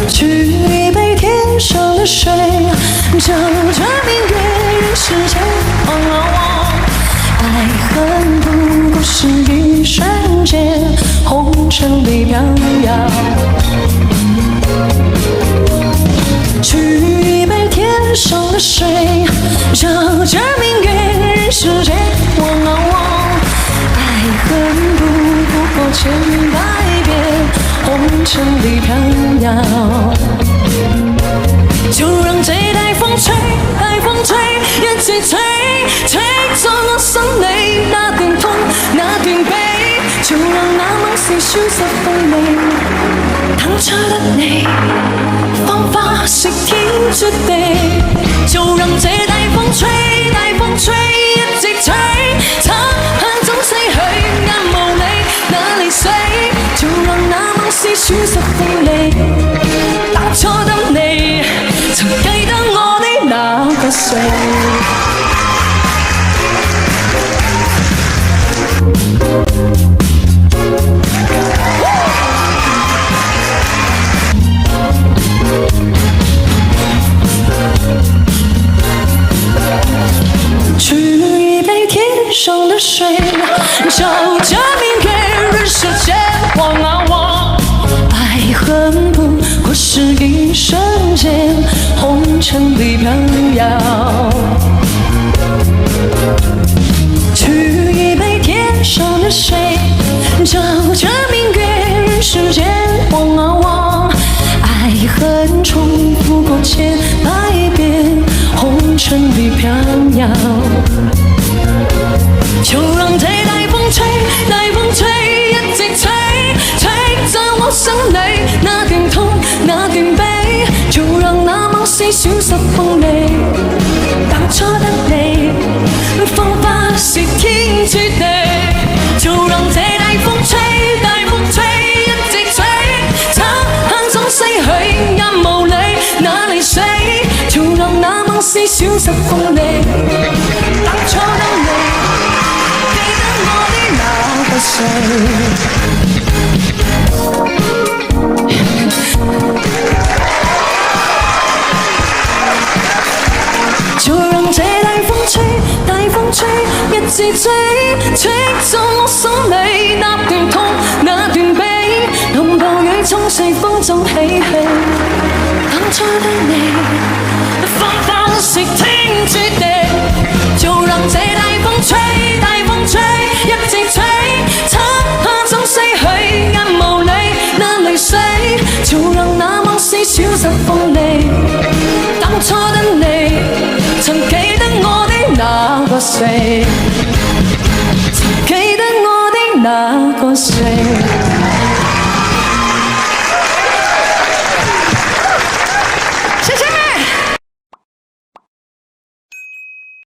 取一杯天上的水，就这明月人世间。爱恨不过是一瞬间，红尘里飘摇。取一杯天上的水，就这明月人世间。爱恨不过千百遍，红尘里飘摇。就让这台风吹，台风吹，一直吹，吹在我心里，那段痛，那段悲，就讓那往事消失風味。等出得你，芳華是天注定。就讓這大風吹，大風吹，一直吹，漆黑中逝去，眼無你，哪裏死？就讓那往事消失風味。當初的你，曾記得我的那個誰？取一杯天上的水，就这明月人世间。爱恨不过是一瞬间，红尘里飘摇。取一杯天上的水，就这明月人世间。爱恨重复过千百遍，红尘里飘摇。就让这大风吹，大风吹，一直吹，吹在我心里，那段痛，那段悲，就讓那往事消失風味。當初的你，芳華是天注定。就讓這大風吹，大風吹，一直吹，漆黑中逝去，眼無你，哪裏死？就讓那往事消失風味。當初的你，記得我的那個誰？就讓這大風吹，大風吹，一直吹，吹在我心裏，那段痛，那段悲，讓暴雨沖碎風中唏噓。當初的你，芳華是天注定。就讓這大風吹，大風吹，一直吹，漆黑中逝去，眼無你，哪裏死？就讓那往事消失風味。當初的你，曾記得我的那個誰？曾記得我的那個誰？